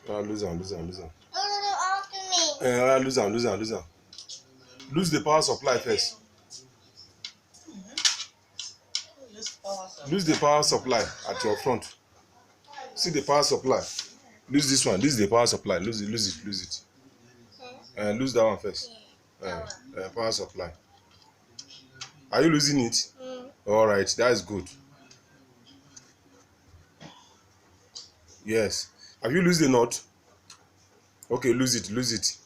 Lose on. Lose on. Lose the power supply first. Lose the power supply at your front. See the power supply. Lose this one. This is the power supply. Lose it. Lose that one first. Power supply. Are you losing it? All right, that is good. Yes. Have you lost the nut? Okay, lose it.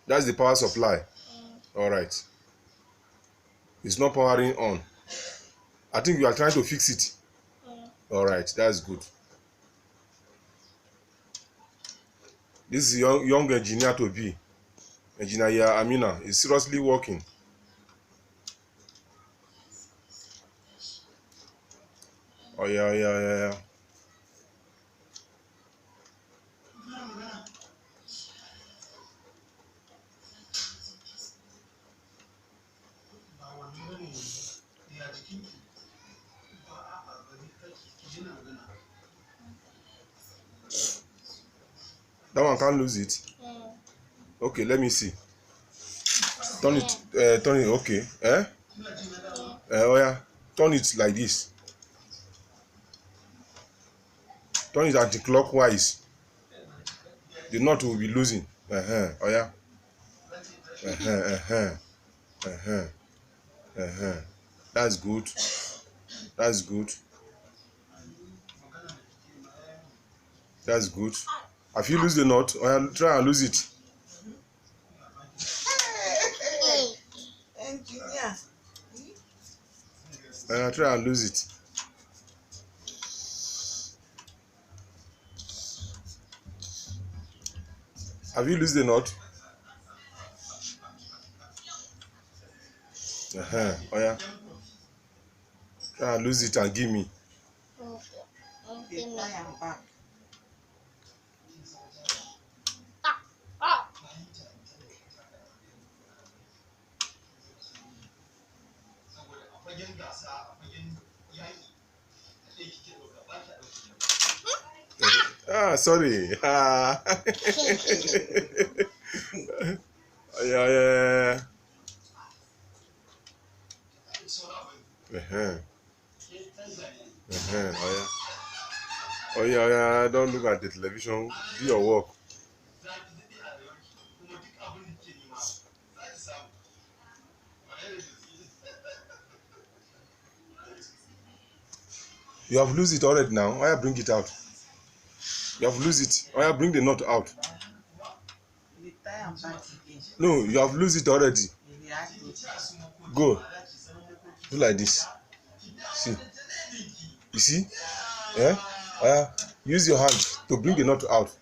That's the power supply. All right. It's not powering on. I think you are trying to fix it. All right, that's good. This is young engineer to be. Engineer Amina is seriously working. Oh yeah. That one can't lose it. Okay, let me see. Turn it. Okay. Oh yeah. Turn it like this. Turn it anti-clockwise. The knot will be losing. Oh yeah. That's good. That's good. Have you lose the knot? Oh yeah, try and lose it. Try and lose it. Have you lose the knot? Oh yeah. Try and lose it and give me. Sorry. Yeah. Oh yeah. Don't look at the television. Do your work. You have lose it already now. Why bring it out? You have lose it. Why bring the knot out? No, you have lose it already. Go. Do like this. See. You see? Yeah. Use your hand to bring the knot out.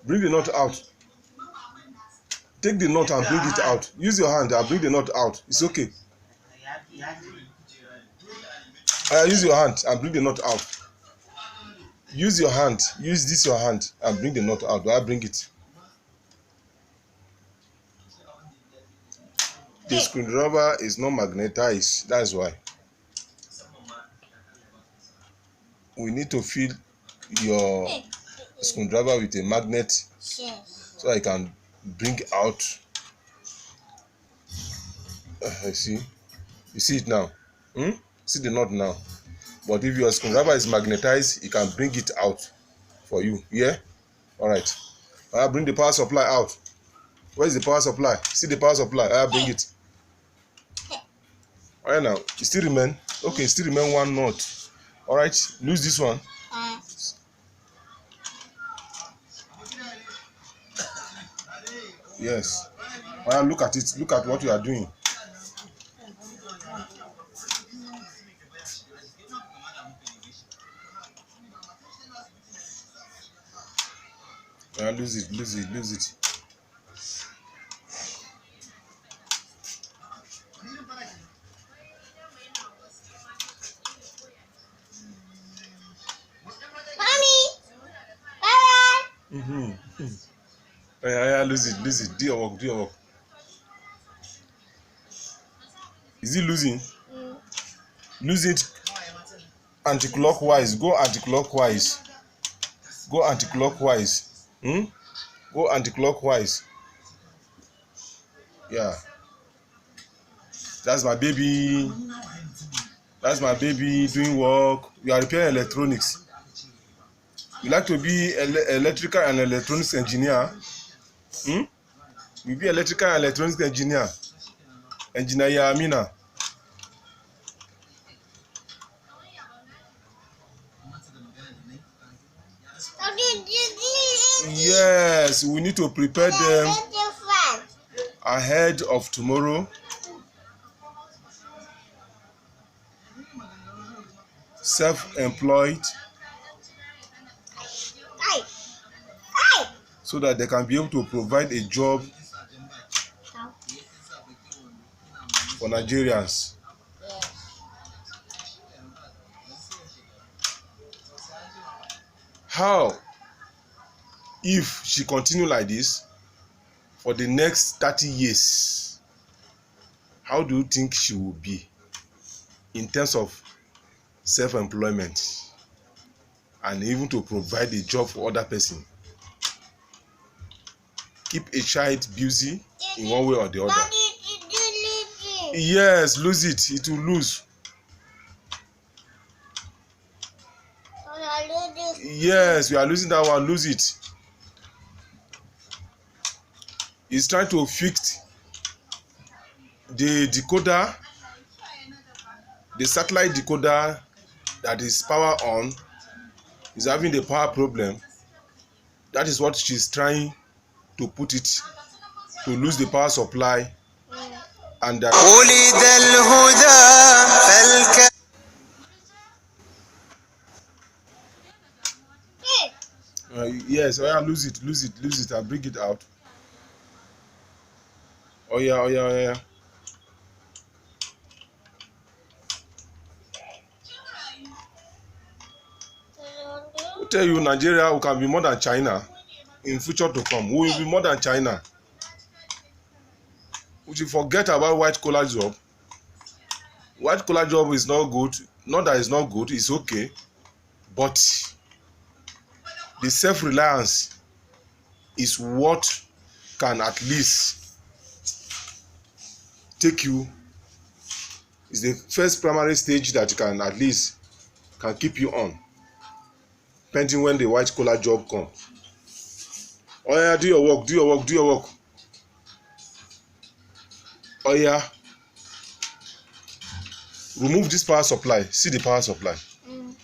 Bring the knot out. Take the knot and bring it out. Use your hand and bring the knot out. It's okay. Use your hand and bring the knot out. Use your hand. Use this your hand and bring the knot out. Do I bring it? The screwdriver is not magnetized. That's why. We need to fill your screwdriver with a magnet so I can bring out. See? You see it now? See the knot now? But if your screwdriver is magnetized, it can bring it out for you. Yeah? Alright. I'll bring the power supply out. Where is the power supply? See the power supply. I'll bring it. Alright now. It still remain. Okay, still remain one knot. Alright, lose this one. Yes. Well, look at it. Look at what you are doing. Lose it. Yeah, lose it. Do your work. Is it losing? Lose it anti-clockwise. Go anti-clockwise. Go anti-clockwise. Go anti-clockwise. Yeah. That's my baby. That's my baby doing work. You are repairing electronics. You like to be electrical and electronics engineer? You be electrical and electronics engineer. Engineer Yamina. Yes, we need to prepare them ahead of tomorrow. Self-employed, so that they can be able to provide a job for Nigerians. How, if she continue like this for the next 30 years, how do you think she will be in terms of self-employment and even to provide a job for other person? Keep a child busy in one way or the other. Yes, lose it. It will lose. Yes, we are losing that one. Lose it. He's trying to fix the decoder, the satellite decoder that is power on is having the power problem. That is what she's trying to put it, to lose the power supply. And yes, oh yeah, lose it. I'll bring it out. Oh yeah. I tell you, Nigeria, we can be more than China in future to come. We will be more than China. We should forget about white collar job. White collar job is not good. Not that it's not good, it's okay. But the self-reliance is what can at least take you, is the first primary stage that you can at least can keep you on, pending when the white collar job come. Oh yeah, do your work. Oh yeah, remove this power supply. See the power supply.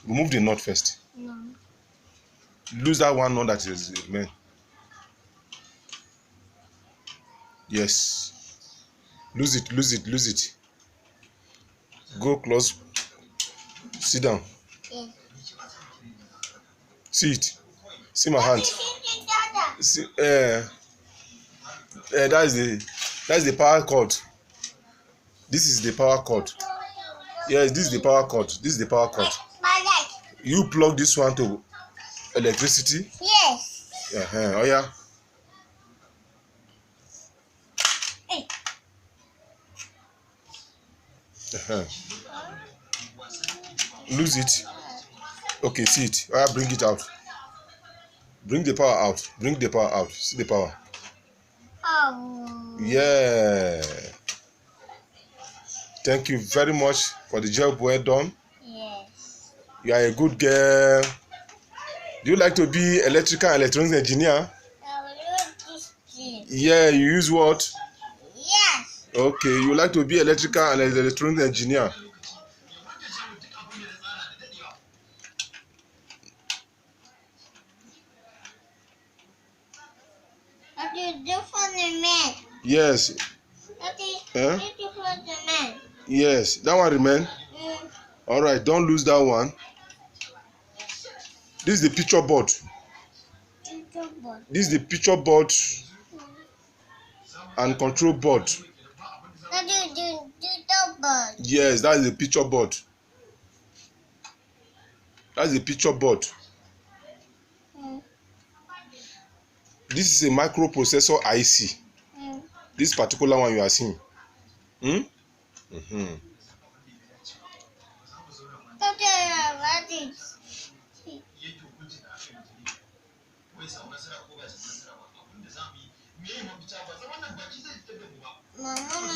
Remove the nut first. Lose that one nut that is remain. Yes, lose it. Go close. Sit down. See it. See my hand. See, that's the power cord. This is the power cord. Yes, this is the power cord. You plug this one to electricity. Yes. Oh yeah. Lose it. Okay, see it. Oh yeah, bring it out. Bring the power out. See the power. Oh. Yeah. Thank you very much for the job well done. Yes. You are a good girl. Do you like to be electrical and electronics engineer? Yeah, you use what? Yes. Okay, you like to be electrical and electronics engineer. What do you do for the men? Yes. What do you do for the men? Yes, that one remain. All right, don't lose that one. This is the picture board. This is the picture board and control board. What do you do the board? Yes, that is the picture board. That's the picture board. This is a microprocessor IC. This particular one you are seeing. Mama